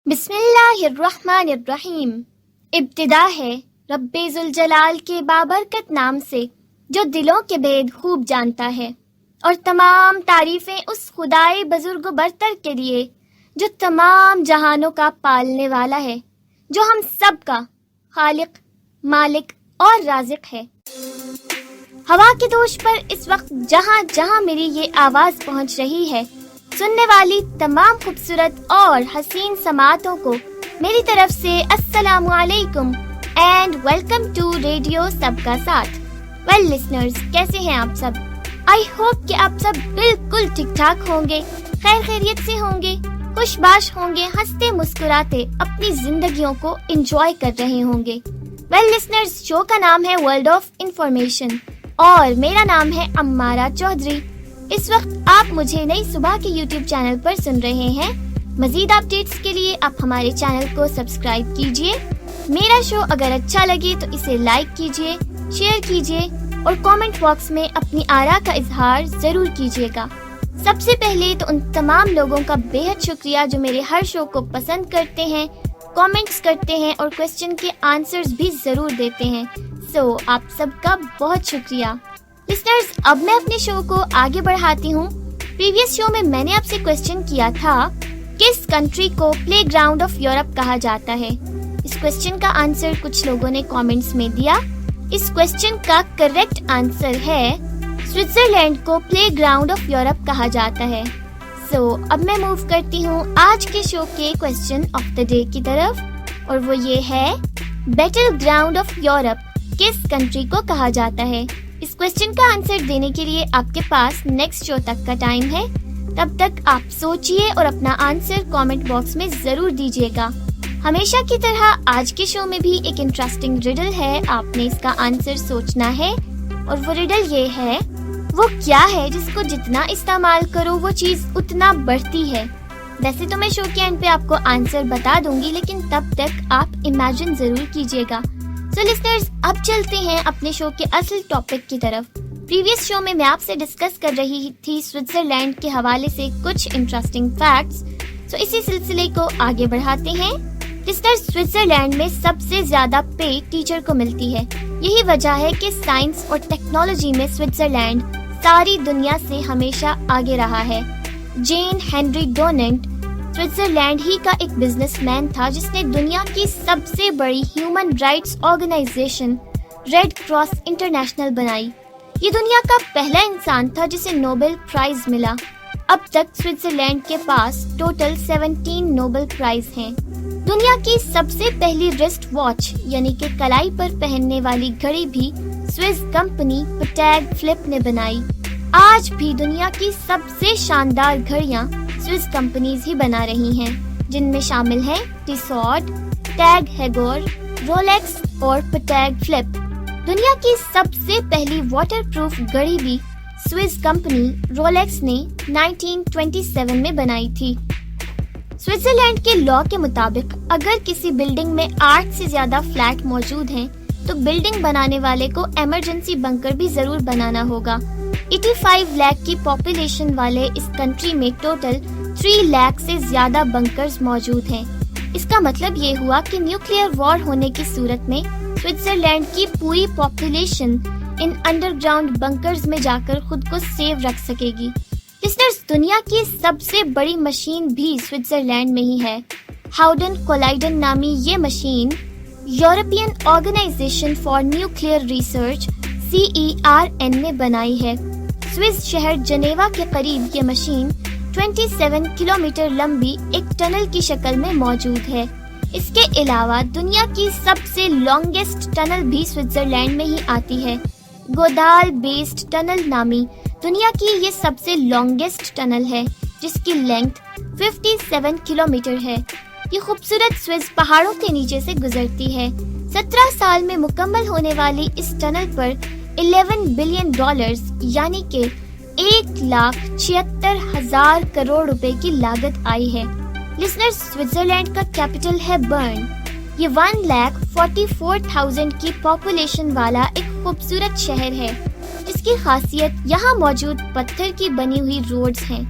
بسم اللہ الرحمن الرحیم۔ ابتدا ہے رب ذوالجلال کے بابرکت نام سے جو دلوں کے بید خوب جانتا ہے، اور تمام تعریفیں اس خدائے بزرگ و برتر کے لیے جو تمام جہانوں کا پالنے والا ہے، جو ہم سب کا خالق، مالک اور رازق ہے۔ ہوا کے دوش پر اس وقت جہاں جہاں میری یہ آواز پہنچ رہی ہے، سننے والی تمام خوبصورت اور حسین سماعتوں کو میری طرف سے السلام علیکم اینڈ ویلکم ٹو ریڈیو سب کا ساتھ۔ ویل لسنرز، کیسے ہیں آپ سب؟ آئی ہوپ کہ آپ سب بالکل ٹھیک ٹھاک ہوں گے، خیر خیریت سے ہوں گے، خوش باش ہوں گے، ہنستے مسکراتے اپنی زندگیوں کو انجوائے کر رہے ہوں گے۔ ویل لسنرز، شو کا نام ہے ورلڈ آف انفارمیشن اور میرا نام ہے عمارہ چودھری۔ اس وقت آپ مجھے نئی صبح کے یوٹیوب چینل پر سن رہے ہیں۔ مزید اپڈیٹس کے لیے آپ ہمارے چینل کو سبسکرائب کیجیے۔ میرا شو اگر اچھا لگے تو اسے لائک کیجیے، شیئر کیجیے اور کامنٹ باکس میں اپنی آراء کا اظہار ضرور کیجیے گا۔ سب سے پہلے تو ان تمام لوگوں کا بے حد شکریہ جو میرے ہر شو کو پسند کرتے ہیں، کامنٹس کرتے ہیں اور کوسچن کے آنسرز بھی ضرور دیتے ہیں۔ سو آپ سب کا بہت شکریہ۔ لسنرز، اب میں اپنے شو کو آگے بڑھاتی ہوں۔ پریویس شو میں نے آپ سے کوسچن کیا تھا، کس کنٹری کو پلے گراؤنڈ آف یورپ کہا جاتا ہے؟ اس کوسچن کا آنسر کچھ لوگوں نے کامنٹس میں دیا۔ اس کوسچن کا کریکٹ آنسر ہے سوئٹزرلینڈ کو پلے گراؤنڈ آف یورپ کہا جاتا ہے۔ سو اب میں موو کرتی ہوں آج کے شو کے کوسچن آف دا ڈے کی طرف، اور وہ یہ ہے، بیٹل گراؤنڈ آف یورپ کس کنٹری کو کہا جاتا ہے؟ اس کوسچن کا آنسر دینے کے لیے آپ کے پاس نیکسٹ شو تک کا ٹائم ہے۔ تب تک آپ سوچئے اور اپنا آنسر کامنٹ باکس میں ضرور دیجیے گا۔ ہمیشہ کی طرح آج کے شو میں بھی ایک انٹرسٹنگ ریڈل ہے، آپ نے اس کا آنسر سوچنا ہے، اور وہ ریڈل یہ ہے، وہ کیا ہے جس کو جتنا استعمال کرو وہ چیز اتنا بڑھتی ہے؟ ویسے تو میں شو کے اینڈ پہ آپ کو آنسر بتا دوں گی، لیکن تب تک آپ امیجن ضرور کیجیے گا۔ سو لسنرز، اب چلتے ہیں اپنے شو کے اصل ٹاپک کی طرف۔ پریویس شو میں آپ سے ڈسکس کر رہی تھی سوئٹزرلینڈ کے حوالے سے کچھ انٹرسٹنگ فیکٹس۔ سو اسی سلسلے کو آگے بڑھاتے ہیں۔ لسنرز، سوئٹزرلینڈ میں سب سے زیادہ پے ٹیچر کو ملتی ہے۔ یہی وجہ ہے کہ سائنس اور ٹیکنالوجی میں سوئٹزرلینڈ ساری دنیا سے ہمیشہ آگے رہا ہے۔ جین ہنری ڈوننٹ سوئٹزرلینڈ ہی کا ایک بزنس مین تھا جس نے دنیا کی سب سے بڑی human rights organisation Red Cross International بنائی۔ یہ دنیا کا پہلا انسان تھا جسے نوبل پرائز ملا۔ اب تک سوئٹزرلینڈ کے پاس ٹوٹل 17 نوبل پرائز ہیں۔ دنیا کی سب سے پہلی ریسٹ واچ یعنی کہ کلائی پر پہننے والی گھڑی بھی سوئس کمپنی پٹیگ فلپ نے بنائی۔ آج بھی دنیا کی سب سے شاندار گھڑیاں سوئس کمپنیز ہی بنا رہی ہیں، جن میں شامل ہیں ٹیسوٹ، ٹیگ ہیگور، رولیکس اور پٹیگ فلپ۔ دنیا کی سب سے پہلی واٹر پروف گھڑی بھی سوئس کمپنی رولیکس نے 1927 میں بنائی تھی۔ سوئٹزرلینڈ کے لاء کے مطابق اگر کسی بلڈنگ میں 8 سے زیادہ فلیٹ موجود ہیں تو بلڈنگ بنانے والے کو ایمرجنسی بنکر بھی ضرور بنانا ہوگا۔ 85 لاکھ کی پاپولیشن والے اس کنٹری میں ٹوٹل 3 لاکھ سے زیادہ بنکرز موجود ہیں۔ اس کا مطلب یہ ہوا کہ نیوکلیئر وار ہونے کی صورت میں سوئٹزرلینڈ کی پوری پاپولیشن ان انڈر گراؤنڈ بنکرز میں جا کر خود کو سیو رکھ سکے گی۔ لسنرز، دنیا کی سب سے بڑی مشین بھی سوئٹزرلینڈ میں ہی ہے۔ ہاؤڈن کولائڈن نامی یہ machine European Organization for Nuclear Research CERN نے بنائی ہے۔ سوئس شہر جنیوا کے قریب یہ مشین 27 کلومیٹر لمبی ایک ٹنل کی شکل میں موجود ہے۔ اس کے علاوہ دنیا کی سب سے لانگیسٹ ٹنل بھی سوئٹزرلینڈ میں ہی آتی ہے۔ گودال بیسڈ ٹنل نامی دنیا کی یہ سب سے لانگیسٹ ٹنل ہے، جس کی لینتھ 57 کلومیٹر ہے۔ یہ خوبصورت سوئس پہاڑوں کے نیچے سے گزرتی ہے۔ 17 سال میں مکمل ہونے والی اس ٹنل پر $11 بلین یعنی کہ 1,76,000 کروڑ روپے کی لاگت آئی ہے۔ لسنر، سوئٹزرلینڈ کا کیپٹل ہے برن۔ یہ 1,44,000 کی پاپولیشن والا ایک خوبصورت شہر ہے، جس کی خاصیت یہاں موجود پتھر کی بنی ہوئی روڈز ہیں۔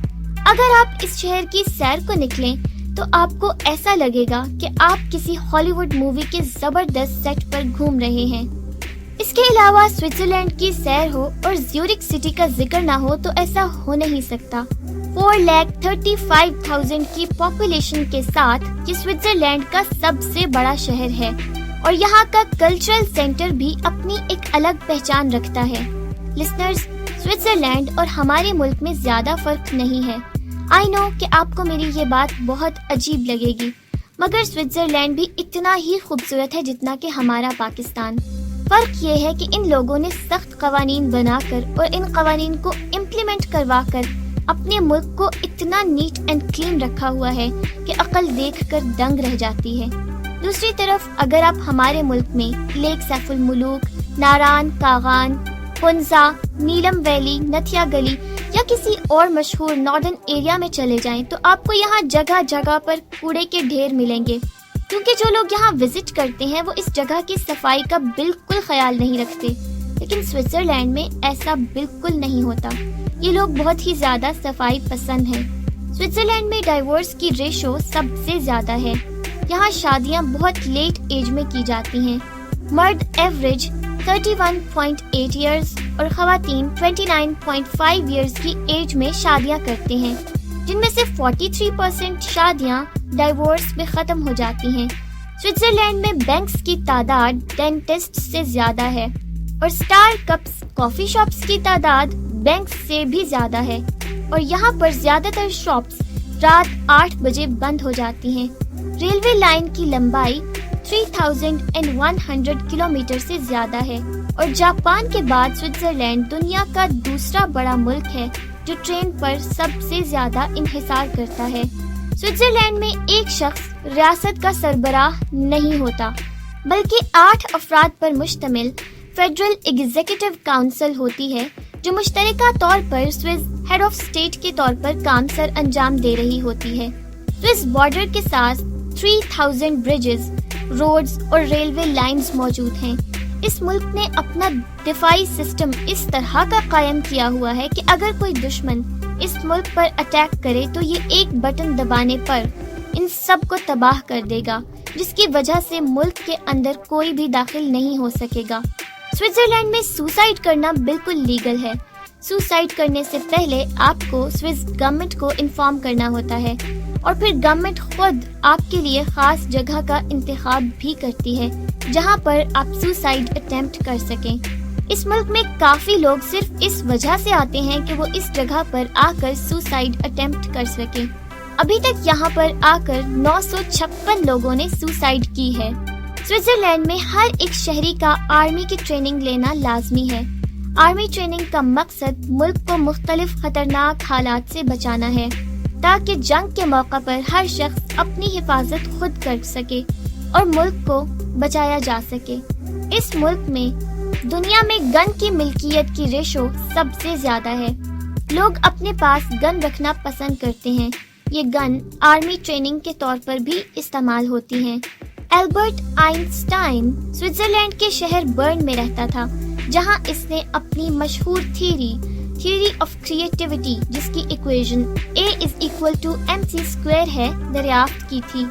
اگر آپ اس شہر کی سیر کو نکلیں تو آپ کو ایسا لگے گا کہ آپ کسی ہالی ووڈ مووی کے زبردست سیٹ پر گھوم رہے ہیں۔ اس کے علاوہ سوئٹزرلینڈ کی سیر ہو اور زیورک سٹی کا ذکر نہ ہو تو ایسا ہو نہیں سکتا۔ 4,35,000 کی پاپولیشن کے ساتھ یہ سوئٹزرلینڈ کا سب سے بڑا شہر ہے اور یہاں کا کلچرل سینٹر بھی اپنی ایک الگ پہچان رکھتا ہے۔ لسنرز، سوئٹزرلینڈ اور ہمارے ملک میں زیادہ فرق نہیں ہے۔ آئی نو کہ آپ کو میری یہ بات بہت عجیب لگے گی، مگر سوئٹزرلینڈ بھی اتنا ہی خوبصورت ہے جتنا کہ ہمارا پاکستان۔ فرق یہ ہے کہ ان لوگوں نے سخت قوانین بنا کر اور ان قوانین کو امپلیمنٹ کروا کر اپنے ملک کو اتنا نیٹ اینڈ کلین رکھا ہوا ہے کہ عقل دیکھ کر دنگ رہ جاتی ہے۔ دوسری طرف اگر آپ ہمارے ملک میں لیک سیف الملوک، ناران، کاغان، ہنزا، نیلم ویلی، نتھیا گلی یا کسی اور مشہور ناردرن ایریا میں چلے جائیں تو آپ کو یہاں جگہ جگہ پر کوڑے کے ڈھیر ملیں گے، کیونکہ جو لوگ یہاں وزٹ کرتے ہیں وہ اس جگہ کی صفائی کا بالکل خیال نہیں رکھتے۔ لیکن سوئٹزرلینڈ میں ایسا بالکل نہیں ہوتا، یہ لوگ بہت ہی زیادہ صفائی پسند ہیں۔ سوئٹزرلینڈ میں ڈائیورس کی ریشو سب سے زیادہ ہے، یہاں شادیاں بہت لیٹ ایج میں کی جاتی ہیں۔ مرد ایوریج 31.8 ایئرز اور خواتین 29.5 ایئرز کی ایج میں شادیاں کرتے ہیں، جن میں سے 43% شادیاں ڈائیورس میں ختم ہو جاتی ہیں۔ سوئٹزرلینڈ میں بینکس کی تعداد ڈینٹسٹ سے زیادہ ہے اور سٹار کپس کافی شاپس کی تعداد بینکس سے بھی زیادہ ہے، اور یہاں پر زیادہ تر شاپس رات 8 بجے بند ہو جاتی ہیں۔ ریلوے لائن کی لمبائی 3,100 کلومیٹر سے زیادہ ہے، اور جاپان کے بعد سوئٹزرلینڈ دنیا کا دوسرا بڑا ملک ہے جو ٹرین پر سب سے زیادہ انحصار کرتا ہے۔ سوئٹزرلینڈ میں ایک شخص ریاست کا سربراہ نہیں ہوتا، بلکہ 8 افراد پر مشتمل فیڈرل ایگزیکٹو کونسل ہوتی ہے جو مشترکہ طور پر سوئس ہیڈ آف اسٹیٹ کے طور پر کام سر انجام دے رہی ہوتی ہے۔ سوئس بارڈر کے ساتھ 3,000 برجز، روڈز اور ریلوے لائنز موجود ہیں۔ اس ملک نے اپنا دفاعی سسٹم اس طرح کا قائم کیا ہوا ہے کہ اگر کوئی دشمن اس ملک پر اٹیک کرے تو یہ ایک بٹن دبانے پر ان سب کو تباہ کر دے گا، جس کی وجہ سے ملک کے اندر کوئی بھی داخل نہیں ہو سکے گا۔ سوئٹزرلینڈ میں سوسائڈ کرنا بالکل لیگل ہے۔ سوسائڈ کرنے سے پہلے آپ کو سوئس گورنمنٹ کو انفارم کرنا ہوتا ہے، اور پھر گورنمنٹ خود آپ کے لیے خاص جگہ کا انتخاب بھی کرتی ہے جہاں پر آپ سوسائڈ اٹیمپٹ کر سکیں۔ اس ملک میں کافی لوگ صرف اس وجہ سے آتے ہیں کہ وہ اس جگہ پر آ کر سوسائڈ اٹیمپٹ کر سکیں۔ ابھی تک یہاں پر آ کر 956 لوگوں نے سوسائڈ کی ہے۔ سوئٹزرلینڈ میں ہر ایک شہری کا آرمی کی ٹریننگ لینا لازمی ہے۔ آرمی ٹریننگ کا مقصد ملک کو مختلف خطرناک حالات سے بچانا ہے، تاکہ جنگ کے موقع پر ہر شخص اپنی حفاظت خود کر سکے اور ملک کو بچایا جا سکے۔ اس ملک میں دنیا میں گن کی ملکیت کی ریشو سب سے زیادہ ہے۔ لوگ اپنے پاس گن رکھنا پسند کرتے ہیں۔ یہ گن آرمی ٹریننگ کے طور پر بھی استعمال ہوتی ہیں۔ البرٹ آئنسٹائن سوئٹزرلینڈ کے شہر برن میں رہتا تھا، جہاں اس نے اپنی مشہور تھیوری آف کریٹیوٹی، جس کی ایکویژن A=mc² ہے، دریافت کی تھی۔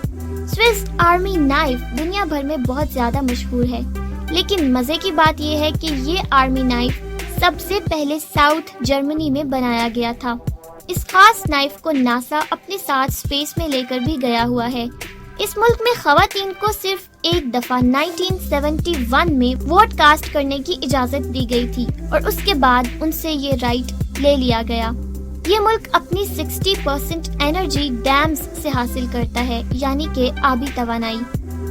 سوئس آرمی نائف دنیا بھر میں بہت زیادہ مشہور ہے، لیکن مزے کی بات یہ ہے کہ یہ آرمی نائف سب سے پہلے ساؤتھ جرمنی میں بنایا گیا تھا۔ اس خاص نائف کو ناسا اپنے ساتھ اسپیس میں لے کر بھی گیا ہوا ہے۔ اس ملک میں خواتین کو صرف ایک دفعہ 1971 میں ووٹ کاسٹ کرنے کی اجازت دی گئی تھی، اور اس کے بعد ان سے یہ رائٹ لے لیا گیا۔ یہ ملک اپنی 60% انرجی ڈیمز سے حاصل کرتا ہے، یعنی کہ آبی توانائی۔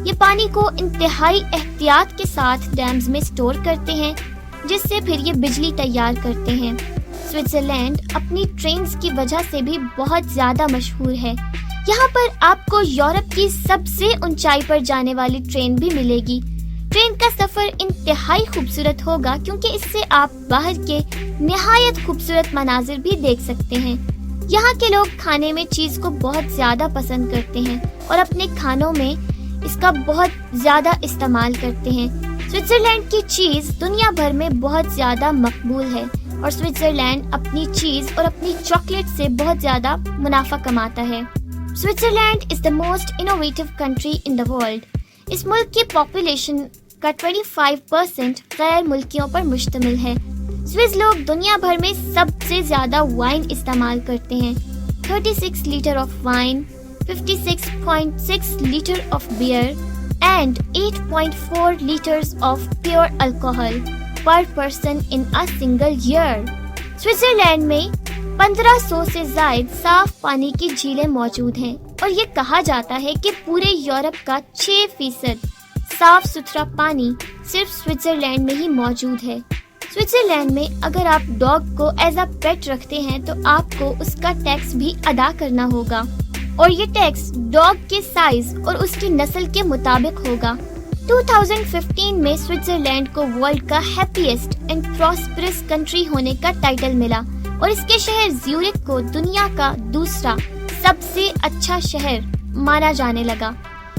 یہ پانی کو انتہائی احتیاط کے ساتھ ڈیمز میں سٹور کرتے ہیں، جس سے پھر یہ بجلی تیار کرتے ہیں۔ سوئٹزرلینڈ اپنی ٹرینز کی وجہ سے بھی بہت زیادہ مشہور ہے۔ یہاں پر آپ کو یورپ کی سب سے اونچائی پر جانے والی ٹرین بھی ملے گی۔ ٹرین کا سفر انتہائی خوبصورت ہوگا کیونکہ اس سے آپ باہر کے نہایت خوبصورت مناظر بھی دیکھ سکتے ہیں۔ یہاں کے لوگ کھانے میں چیز کو بہت زیادہ پسند کرتے ہیں اور اپنے کھانوں میں اس کا بہت زیادہ استعمال کرتے ہیں۔ سوئٹزرلینڈ کی چیز دنیا بھر میں بہت زیادہ مقبول ہے، اور سوئٹزرلینڈ اپنی چیز اور اپنی چاکلیٹ سے بہت زیادہ منافع کماتا ہے۔ Switzerland is the most innovative country in the world. اس ملک کی پاپولیشن کا 25% غیر ملکیوں پر مشتمل ہے. سوئس لوگ دنیا بھر میں سب سے زیادہ وائن استعمال کرتے ہیں. 36 litre of wine, 56.6 litre of beer and 8.4 litres of pure alcohol per person in a single year. Switzerland میں 1500 سے زائد صاف پانی کی جھیلیں موجود ہیں اور یہ کہا جاتا ہے کہ پورے یورپ کا 6% صاف ستھرا پانی صرف سوئٹزرلینڈ میں ہی موجود ہے. سوئٹزرلینڈ میں اگر آپ ڈاگ کو ایز اے پیٹ رکھتے ہیں تو آپ کو اس کا ٹیکس بھی ادا کرنا ہوگا اور یہ ٹیکس ڈاگ کے سائز اور اس کی نسل کے مطابق ہوگا. 2015 میں سوئٹزرلینڈ کو ورلڈ کا ہیپیسٹ اینڈ پراسپرس کنٹری ہونے کا ٹائٹل ملا اور اس کے شہر زیورخ کو دنیا کا دوسرا سب سے اچھا شہر مانا جانے لگا.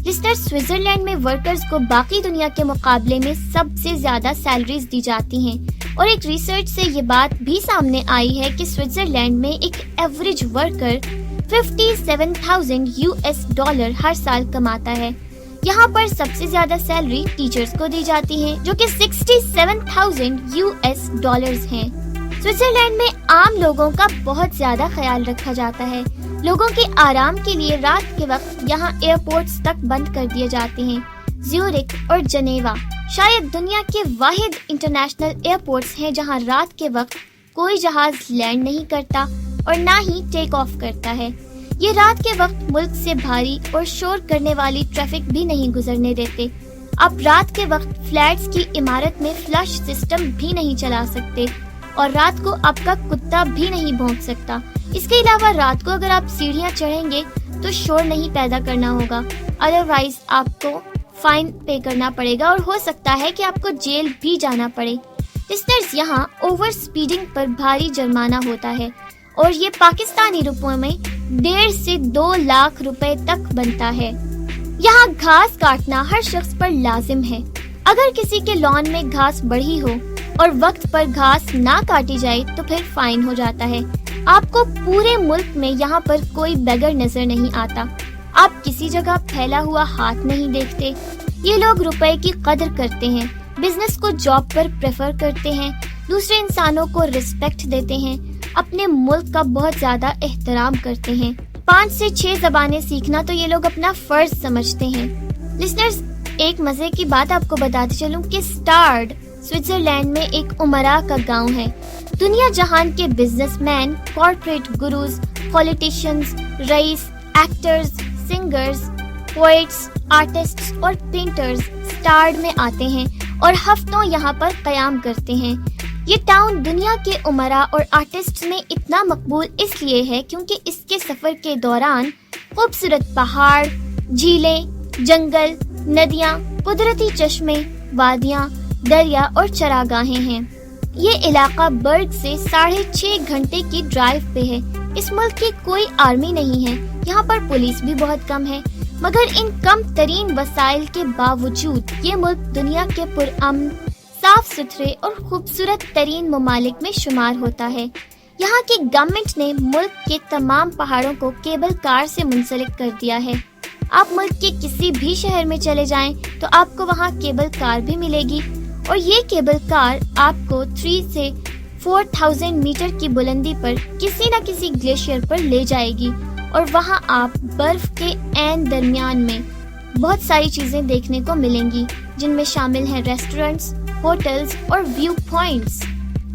لسنر، سوئٹزرلینڈ میں ورکرز کو باقی دنیا کے مقابلے میں سب سے زیادہ سیلریز دی جاتی ہیں اور ایک ریسرچ سے یہ بات بھی سامنے آئی ہے کہ سوئٹزرلینڈ میں ایک ایوریج ورکر $57,000 ہر سال کماتا ہے. یہاں پر سب سے زیادہ سیلری ٹیچرز کو دی جاتی ہیں جو کہ $67,000 ہیں. سوئٹزرلینڈ میں عام لوگوں کا بہت زیادہ خیال رکھا جاتا ہے. لوگوں کے آرام کے لیے رات کے وقت یہاں ایئرپورٹس تک بند کر دیے جاتے ہیں. زیورخ اور جنیوا شاید دنیا کے واحد انٹرنیشنل ایئرپورٹس ہیں جہاں رات کے وقت کوئی جہاز لینڈ نہیں کرتا اور نہ ہی ٹیک آف کرتا ہے. یہ رات کے وقت ملک سے بھاری اور شور کرنے والی ٹریفک بھی نہیں گزرنے دیتے. آپ رات کے وقت فلیٹس کی عمارت میں فلش سسٹم بھی نہیں چلا سکتے اور رات کو آپ کا کتا بھی نہیں بھونک سکتا. اس کے علاوہ رات کو اگر آپ سیڑھیاں چڑھیں گے تو شور نہیں پیدا کرنا ہوگا، ادروائز آپ کو فائن پے کرنا پڑے گا اور ہو سکتا ہے کہ آپ کو جیل بھی جانا پڑے. لسنرز، یہاں اوور سپیڈنگ پر بھاری جرمانہ ہوتا ہے اور یہ پاکستانی روپوں میں 1.5 سے 2 لاکھ روپے تک بنتا ہے. یہاں گھاس کاٹنا ہر شخص پر لازم ہے. اگر کسی کے لان میں گھاس بڑھی ہو اور وقت پر گھاس نہ کاٹی جائے تو پھر فائن ہو جاتا ہے. آپ کو پورے ملک میں یہاں پر کوئی بیگر نظر نہیں آتا. آپ کسی جگہ پھیلا ہوا ہاتھ نہیں دیکھتے. یہ لوگ روپے کی قدر کرتے ہیں، بزنس کو جاب پر پریفر کرتے ہیں، دوسرے انسانوں کو رسپیکٹ دیتے ہیں، اپنے ملک کا بہت زیادہ احترام کرتے ہیں. 5 سے 6 زبانیں سیکھنا تو یہ لوگ اپنا فرض سمجھتے ہیں. لسنرز، ایک مزے کی بات آپ کو بتاتے چلوں کہ سٹارڈ سوئٹزرلینڈ میں ایک امراء کا گاؤں ہے. دنیا جہان کے businessmen, corporate gurus, politicians, رئیس، ایکٹرز، سنگرز، پوئٹس، آرٹسٹس اور پینٹرز سٹارڈ میں آتے ہیں اور ہفتوں یہاں پر قیام کرتے ہیں. یہ ٹاؤن دنیا کے امراء اور آرٹسٹس میں اتنا مقبول اس لیے ہے کیونکہ اس کے سفر کے دوران خوبصورت پہاڑ، جھیلیں، جنگل، ندیاں، قدرتی چشمے، وادیاں، دریا اور چراگاہیں ہیں. یہ علاقہ برگ سے 6.5 گھنٹے کی ڈرائیو پہ ہے. اس ملک کی کوئی آرمی نہیں ہے. یہاں پر پولیس بھی بہت کم ہے، مگر ان کم ترین وسائل کے باوجود یہ ملک دنیا کے پرامن، صاف ستھرے اور خوبصورت ترین ممالک میں شمار ہوتا ہے. یہاں کی گورنمنٹ نے ملک کے تمام پہاڑوں کو کیبل کار سے منسلک کر دیا ہے. آپ ملک کے کسی بھی شہر میں چلے جائیں تو آپ کو وہاں کیبل کار بھی ملے گی اور یہ کیبل کار آپ کو 3 سے 4000 میٹر کی بلندی پر کسی نہ کسی گلیشیئر پر لے جائے گی اور وہاں آپ برف کے عین درمیان میں بہت ساری چیزیں دیکھنے کو ملیں گی، جن میں شامل ہیں ریسٹورنٹس، ہوٹلز اور ویو پوائنٹس.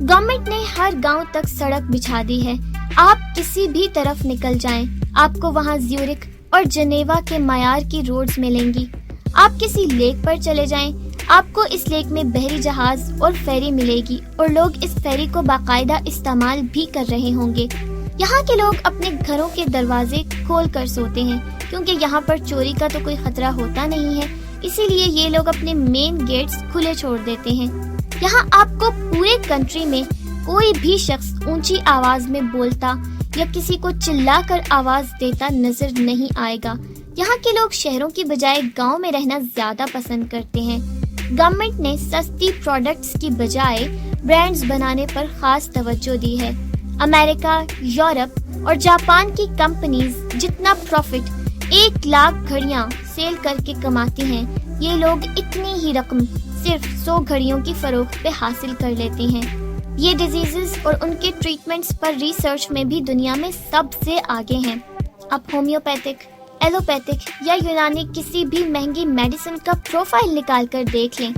گورنمنٹ نے ہر گاؤں تک سڑک بچھا دی ہے. آپ کسی بھی طرف نکل جائیں آپ کو وہاں زیورخ اور جنیوا کے معیار کی روڈز ملیں گی. آپ کسی لیک پر چلے جائیں آپ کو اس لیک میں بحری جہاز اور فیری ملے گی اور لوگ اس فیری کو باقاعدہ استعمال بھی کر رہے ہوں گے. یہاں کے لوگ اپنے گھروں کے دروازے کھول کر سوتے ہیں کیونکہ یہاں پر چوری کا تو کوئی خطرہ ہوتا نہیں ہے، اسی لیے یہ لوگ اپنے مین گیٹس کھلے چھوڑ دیتے ہیں. یہاں آپ کو پورے کنٹری میں کوئی بھی شخص اونچی آواز میں بولتا یا کسی کو چلا کر آواز دیتا نظر نہیں آئے گا. یہاں کے لوگ شہروں کی بجائے گاؤں میں رہنا زیادہ پسند کرتے ہیں. گورنمنٹ نے سستی پروڈکٹس کی بجائے برانڈز بنانے پر خاص توجہ دی ہے. امریکہ، یورپ، اور جاپان کی کمپنیز جتنا پروفٹ 1,00,000 گھڑیاں سیل کر کے کماتی ہیں، یہ لوگ اتنی ہی رقم صرف 100 گھڑیوں کی فروخت پہ حاصل کر لیتے ہیں۔ یہ ڈیزیزز اور ان کے ٹریٹمنٹس پر ریسرچ میں بھی دنیا میں سب سے آگے ہیں۔ آپ ہومیوپیتھک، ایلوپیتھک یا یونانی کسی بھی مہنگی میڈیسن کا پروفائل نکال کر دیکھ لیں،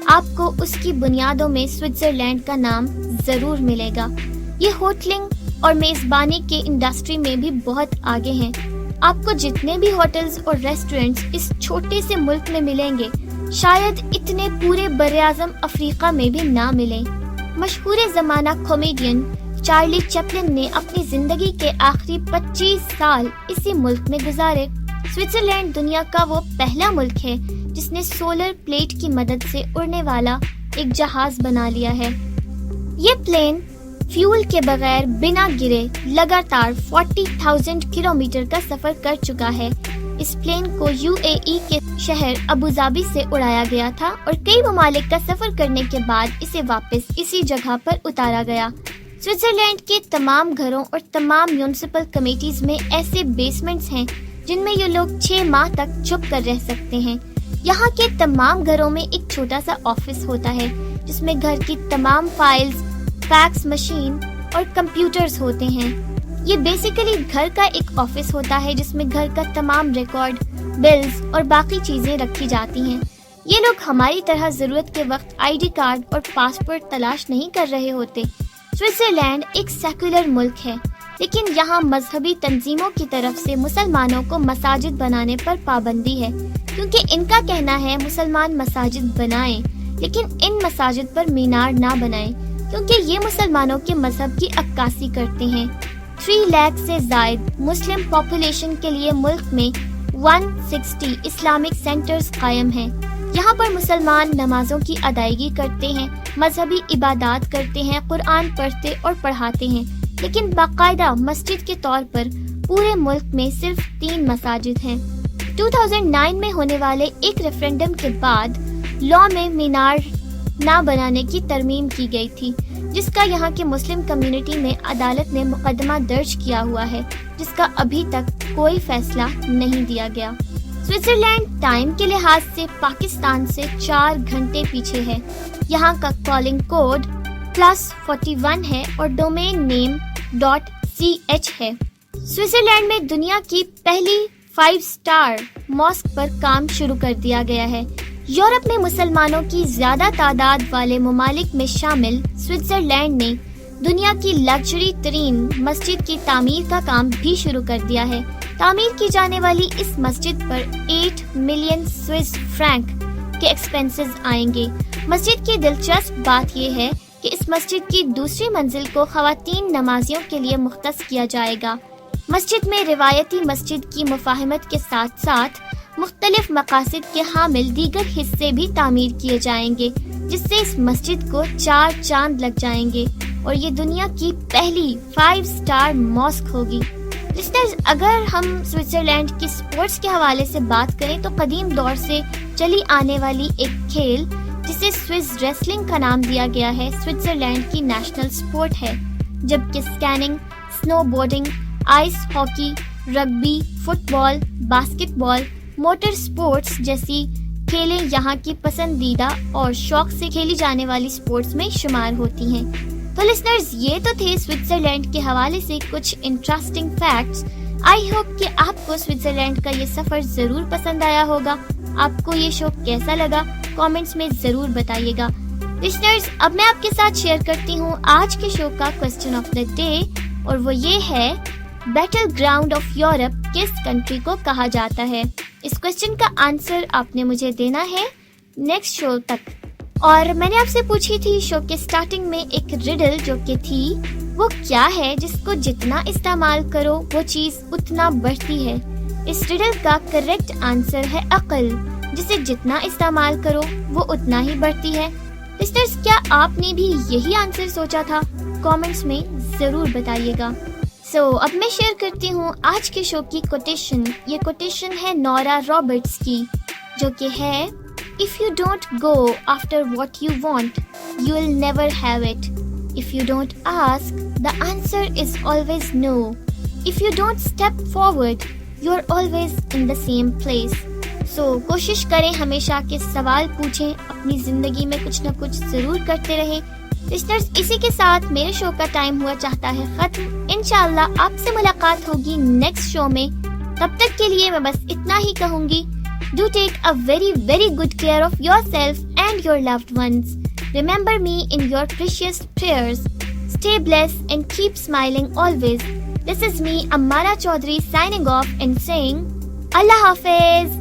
آپ کو اس کی بنیادوں میں سوئٹزرلینڈ کا نام ضرور ملے گا۔ یہ ہوٹلنگ اور میزبانی کے انڈسٹری میں بھی بہت آگے ہیں۔ آپ کو جتنے بھی ہوٹلز اور ریسٹورنٹس اس چھوٹے سے ملک میں ملیں گے، شاید اتنے پورے براعظم افریقہ میں بھی نہ ملیں۔ مشہور زمانہ کامیڈین چارلی چپلن نے اپنی زندگی کے آخری 25 سال اسی ملک میں گزارے۔ سوئٹزرلینڈ دنیا کا وہ پہلا ملک ہے جس نے سولر پلیٹ کی مدد سے اڑنے والا ایک جہاز بنا لیا ہے۔ یہ پلین فیول کے بغیر بنا گرے لگاتار 40,000 کلومیٹر کا سفر کر چکا ہے۔ اس پلین کو UAE کے شہر ابوظہبی سے اڑایا گیا تھا اور کئی ممالک کا سفر کرنے کے بعد اسے واپس اسی جگہ پر اتارا گیا۔ سوئٹزرلینڈ کے تمام گھروں اور تمام میونسپل کمیٹیز میں ایسے بیسمنٹس ہیں جن میں یہ لوگ 6 ماہ تک چھپ کر رہ سکتے ہیں۔ یہاں کے تمام گھروں میں ایک چھوٹا سا آفس ہوتا ہے جس میں گھر کی تمام فائلز، فیکس مشین اور کمپیوٹرز ہوتے ہیں۔ یہ بیسیکلی گھر کا ایک آفس ہوتا ہے جس میں گھر کا تمام ریکارڈ، بلز اور باقی چیزیں رکھی جاتی ہیں۔ یہ لوگ ہماری طرح ضرورت کے وقت ID کارڈ اور پاسپورٹ تلاش نہیں کر رہے ہوتے۔ سوئٹزرلینڈ ایک سیکولر ملک ہے، لیکن یہاں مذہبی تنظیموں کی طرف سے مسلمانوں کو مساجد بنانے پر پابندی ہے، کیونکہ ان کا کہنا ہے مسلمان مساجد بنائیں لیکن ان مساجد پر مینار نہ بنائیں، کیونکہ یہ مسلمانوں کے مذہب کی عکاسی کرتے ہیں۔ 3 لاکھ سے زائد مسلم پاپولیشن کے لیے ملک میں 160 اسلامک سینٹرز قائم ہیں۔ یہاں پر مسلمان نمازوں کی ادائیگی کرتے ہیں، مذہبی عبادات کرتے ہیں، قرآن پڑھتے اور پڑھاتے ہیں، لیکن باقاعدہ مسجد کے طور پر پورے ملک میں صرف 3 مساجد ہیں۔ 2009 میں ہونے والے ایک ریفرینڈم کے بعد لاء میں مینار نہ بنانے کی ترمیم کی گئی تھی، جس کا یہاں کے مسلم کمیونٹی میں عدالت نے مقدمہ درج کیا ہوا ہے، جس کا ابھی تک کوئی فیصلہ نہیں دیا گیا۔ سوئٹزرلینڈ ٹائم کے لحاظ سے پاکستان سے 4 گھنٹے پیچھے ہے۔ یہاں کا کالنگ کوڈ +41 ہے اور ڈومین نیم .ch ہے۔ سوئٹزرلینڈ میں دنیا کی پہلی 5 اسٹار ماسک پر کام شروع کر دیا گیا ہے۔ یورپ میں مسلمانوں کی زیادہ تعداد والے ممالک میں شامل سوئٹزرلینڈ نے دنیا کی لگژری ترین مسجد کی تعمیر کا کام بھی شروع کر دیا ہے۔ تعمیر کی جانے والی اس مسجد پر 8 ملین سوئس فرینک کے ایکسپنسز آئیں گے۔ مسجد کی دلچسپ بات یہ ہے کہ اس مسجد کی دوسری منزل کو خواتین نمازیوں کے لیے مختص کیا جائے گا۔ مسجد میں روایتی مسجد کی مفاہمت کے ساتھ ساتھ مختلف مقاصد کے حامل دیگر حصے بھی تعمیر کیے جائیں گے، جس سے اس مسجد کو 4 چاند لگ جائیں گے اور یہ دنیا کی پہلی 5 اسٹار ماسک ہوگی۔ لسنرز، اگر ہم سوئٹزرلینڈ کی سپورٹس کے حوالے سے بات کریں تو قدیم دور سے چلی آنے والی ایک کھیل جسے سوئس ریسلنگ کا نام دیا گیا ہے، سوئٹزرلینڈ کی نیشنل سپورٹ ہے، جبکہ skiing, snowboarding, ice hockey, rugby, football, basketball, motor sports جیسی کھیلیں یہاں کی پسندیدہ اور شوق سے کھیلی جانے والی سپورٹس میں شمار ہوتی ہیں۔ تو لسنرز، یہ تو تھے سوئٹزرلینڈ کے حوالے سے کچھ انٹرسٹنگ فیکٹس۔ آئی ہوپ کہ آپ کو سوئٹزرلینڈ کا یہ سفر ضرور پسند آیا ہوگا۔ آپ کو یہ شو کیسا لگا کامنٹس میں ضرور بتائیے گا۔ لسنرز، اب میں آپ کے ساتھ شیئر کرتی ہوں آج کے شو کا کوسچن آف دا ڈے، اور وہ یہ ہے، بیٹل گراؤنڈ آف یورپ کس کنٹری کو کہا جاتا ہے؟ اس کوسچن کا آنسر آپ نے مجھے دینا ہے نیکسٹ شو تک۔ اور میں نے آپ سے پوچھی تھی شو کے سٹارٹنگ میں ایک ریڈل جو کہ تھی، وہ کیا ہے جس کو جتنا استعمال کرو وہ چیز اتنا بڑھتی ہے؟ اس ریڈل کا کریکٹ آنسر ہے عقل، جسے جتنا استعمال کرو وہ اتنا ہی بڑھتی ہے۔ لسنرز، کیا آپ نے بھی یہی آنسر سوچا تھا؟ کامنٹس میں ضرور بتائیے گا۔ اب میں شیئر کرتی ہوں آج کے شو کی کوٹیشن۔ یہ کوٹیشن ہے نورا رابرٹس کی، جو کہ ہے، If you don't go after what you want, you'll never have it. If you don't ask, the answer is always no. if you don't step forward, you're always in the same place. So کوشش کریں ہمیشہ کہ سوال پوچھیں, اپنی زندگی میں کچھ نہ کچھ ضرور کرتے رہیں. لسنرز, اسی کے ساتھ میرے شو کا ٹائم ہوا چاہتا ہے ختم. انشاءاللہ آپ سے ملاقات ہوگی نیکسٹ شو میں. تب تک کے لیے میں بس اتنا ہی کہوں گی, do take a very very good care of yourself and your loved ones. Remember me in your precious prayers. Stay blessed and keep smiling always. This is me, Ammara Chaudhary, signing off and saying Allah Hafiz.